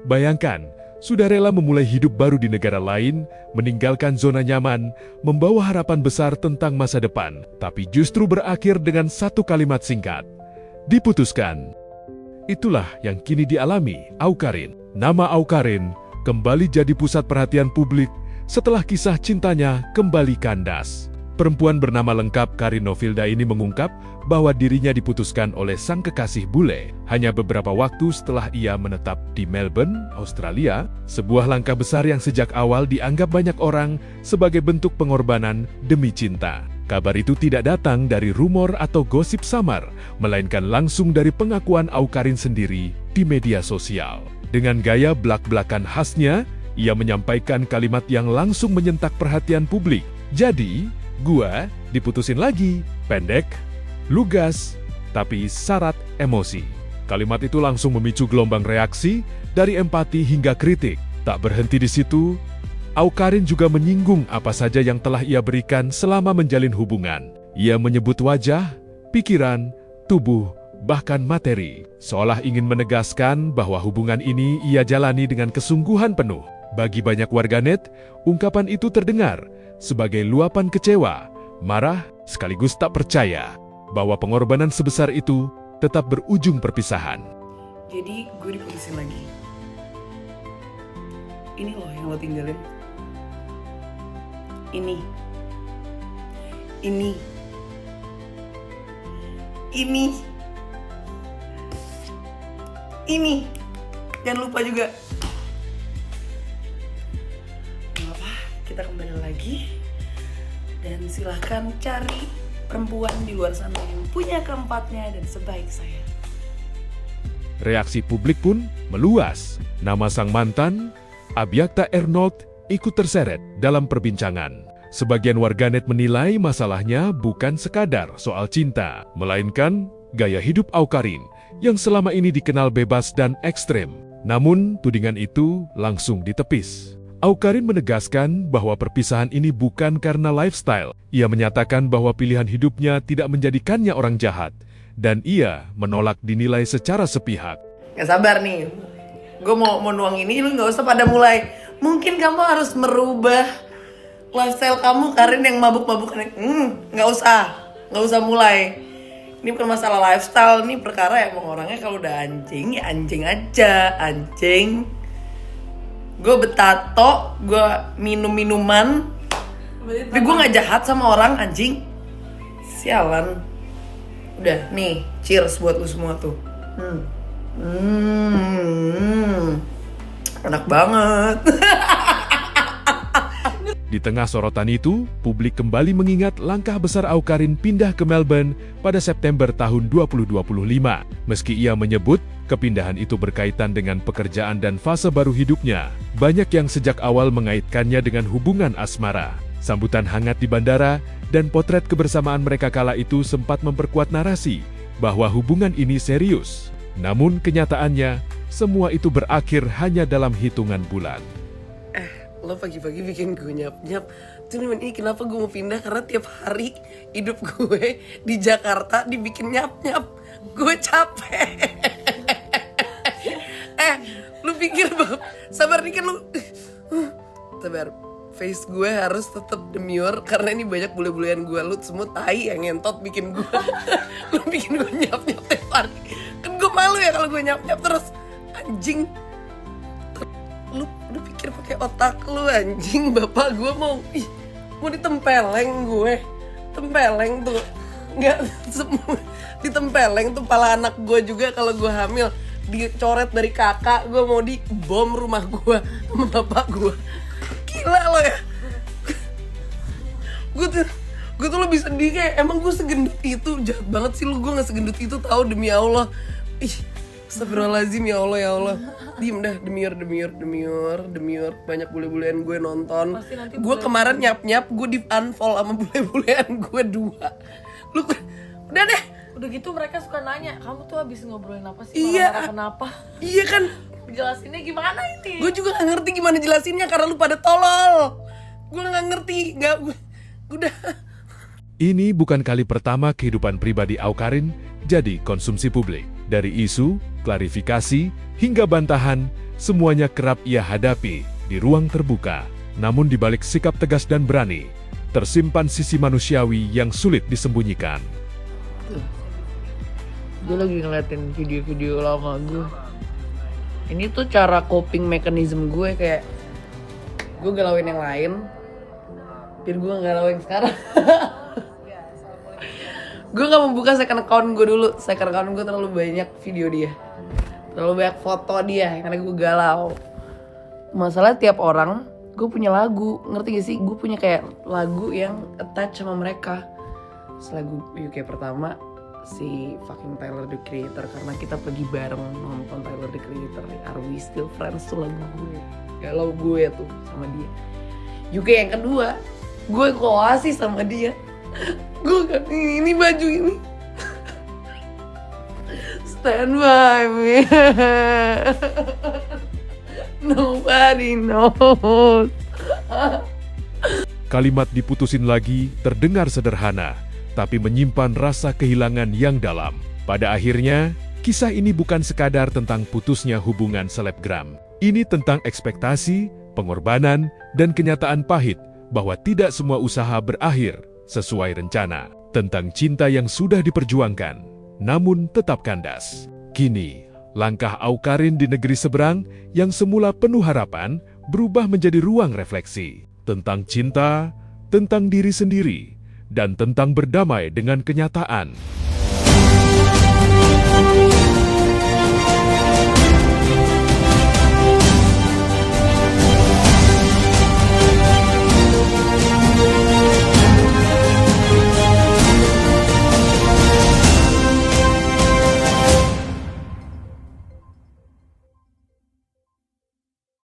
Bayangkan, sudah rela memulai hidup baru di negara lain, meninggalkan zona nyaman, membawa harapan besar tentang masa depan, tapi justru berakhir dengan satu kalimat singkat. Diputuskan. Itulah yang kini dialami Awkarin. Nama Awkarin kembali jadi pusat perhatian publik setelah kisah cintanya kembali kandas. Perempuan bernama lengkap Karin Novilda ini mengungkap bahwa dirinya diputuskan oleh sang kekasih bule hanya beberapa waktu setelah ia menetap di Melbourne, Australia, sebuah langkah besar yang sejak awal dianggap banyak orang sebagai bentuk pengorbanan demi cinta. Kabar itu tidak datang dari rumor atau gosip samar, melainkan langsung dari pengakuan Awkarin sendiri di media sosial. Dengan gaya blak-blakan khasnya, ia menyampaikan kalimat yang langsung menyentak perhatian publik. Jadi, gua diputusin lagi, pendek, lugas, tapi syarat emosi. Kalimat itu langsung memicu gelombang reaksi dari empati hingga kritik. Tak berhenti di situ, Awkarin juga menyinggung apa saja yang telah ia berikan selama menjalin hubungan. Ia menyebut wajah, pikiran, tubuh, bahkan materi, seolah ingin menegaskan bahwa hubungan ini ia jalani dengan kesungguhan penuh. Bagi banyak warganet, ungkapan itu terdengar sebagai luapan kecewa, marah, sekaligus tak percaya bahwa pengorbanan sebesar itu tetap berujung perpisahan. Jadi gue diputusin lagi. Ini loh yang lo tinggalin. Ini. Jangan lupa juga. Kita kembali lagi dan silahkan cari perempuan di luar sana yang punya keempatnya dan sebaik saya. Reaksi publik pun meluas. Nama sang mantan, Abiakta Ernold, ikut terseret dalam perbincangan. Sebagian warganet menilai masalahnya bukan sekadar soal cinta, melainkan gaya hidup Awkarin yang selama ini dikenal bebas dan ekstrem. Namun, tudingan itu langsung ditepis. Awkarin menegaskan bahwa perpisahan ini bukan karena lifestyle. Ia menyatakan bahwa pilihan hidupnya tidak menjadikannya orang jahat, dan ia menolak dinilai secara sepihak. Gak sabar nih, gue mau nuang ini, lu gak usah pada mulai. Mungkin kamu harus merubah lifestyle kamu, Karin yang mabuk-mabukan. Gak usah mulai. Ini bukan masalah lifestyle, ini perkara emang orangnya kalau udah anjing, ya anjing aja, anjing. Gue betato, gue minum minuman, tapi gue gak jahat sama orang, anjing. Sialan. Udah, nih, cheers buat lu semua tuh. Enak banget. Di tengah sorotan itu, publik kembali mengingat langkah besar Awkarin pindah ke Melbourne pada September tahun 2025. Meski ia menyebut kepindahan itu berkaitan dengan pekerjaan dan fase baru hidupnya, banyak yang sejak awal mengaitkannya dengan hubungan asmara. Sambutan hangat di bandara dan potret kebersamaan mereka kala itu sempat memperkuat narasi bahwa hubungan ini serius. Namun kenyataannya, semua itu berakhir hanya dalam hitungan bulan. Lo pagi-pagi bikin gue nyap-nyap. Cuman ini kenapa gue mau pindah, karena tiap hari hidup gue di Jakarta dibikin nyap-nyap. Gue capek. Lu pikir sabar nih kan lu. Sabar. Face gue harus tetap demure karena ini banyak bule-bulean gue. Lu semua tai yang ngentot bikin gue. Lu bikin gue nyap-nyap tiap hari. Kan gue malu ya kalau gue nyap-nyap terus. Anjing. Lu pikir pakai otak lu, anjing. Bapak gue mau ditempeleng gue. Tempeleng tuh. Enggak semua. Ditempeleng tuh pala anak gue juga kalau gue hamil. Dicoret dari kakak, gue mau dibom rumah gue sama bapak gue. Gila lo ya. Gue tuh lebih sedih kayak, emang gue segendut itu? Jahat banget sih lu, gue gak segendut itu tahu, demi Allah. Astagfirullahaladzim, ya Allah. Diem dah, demure. Banyak bule-bulean gue nonton. Gue kemarin nyap-nyap, gue di unfollow sama bule-bulean gue 2. Lu, udah deh. Udah gitu mereka suka nanya, kamu tuh habis ngobrolin apa sih? Iya. Kenapa? Iya kan? Jelasinnya gimana ini? Gue juga gak ngerti gimana jelasinnya karena lu pada tolol. Gue gak ngerti, udah. Ini bukan kali pertama kehidupan pribadi Awkarin jadi konsumsi publik. Dari isu, klarifikasi, hingga bantahan, semuanya kerap ia hadapi di ruang terbuka. Namun di balik sikap tegas dan berani, tersimpan sisi manusiawi yang sulit disembunyikan. Gue lagi ngeliatin video-video lama gue. Ini tuh cara coping mechanism gue, kayak gue galauin yang lain biar gue gak galau yang sekarang. Gue gak membuka second account gue dulu. Second account gue terlalu banyak video dia, terlalu banyak foto dia, karena gue galau. Masalah tiap orang gue punya lagu, ngerti gak sih? Gue punya kayak lagu yang attach sama mereka. Lagu UK pertama si fucking Tyler the Creator, karena kita pergi bareng nonton Tyler the Creator. Are We Still Friends tuh lagu gue, galau gue tuh sama dia. UK yang kedua, gue Oasis sama dia. Gue kan ini baju ini. Stand by me. Nobody knows. Kalimat diputusin lagi terdengar sederhana, tapi menyimpan rasa kehilangan yang dalam. Pada akhirnya, kisah ini bukan sekadar tentang putusnya hubungan selebgram. Ini tentang ekspektasi, pengorbanan, dan kenyataan pahit bahwa tidak semua usaha berakhir sesuai rencana. Tentang cinta yang sudah diperjuangkan, namun tetap kandas. Kini, langkah Awkarin di negeri seberang yang semula penuh harapan berubah menjadi ruang refleksi. Tentang cinta, tentang diri sendiri, dan tentang berdamai dengan kenyataan.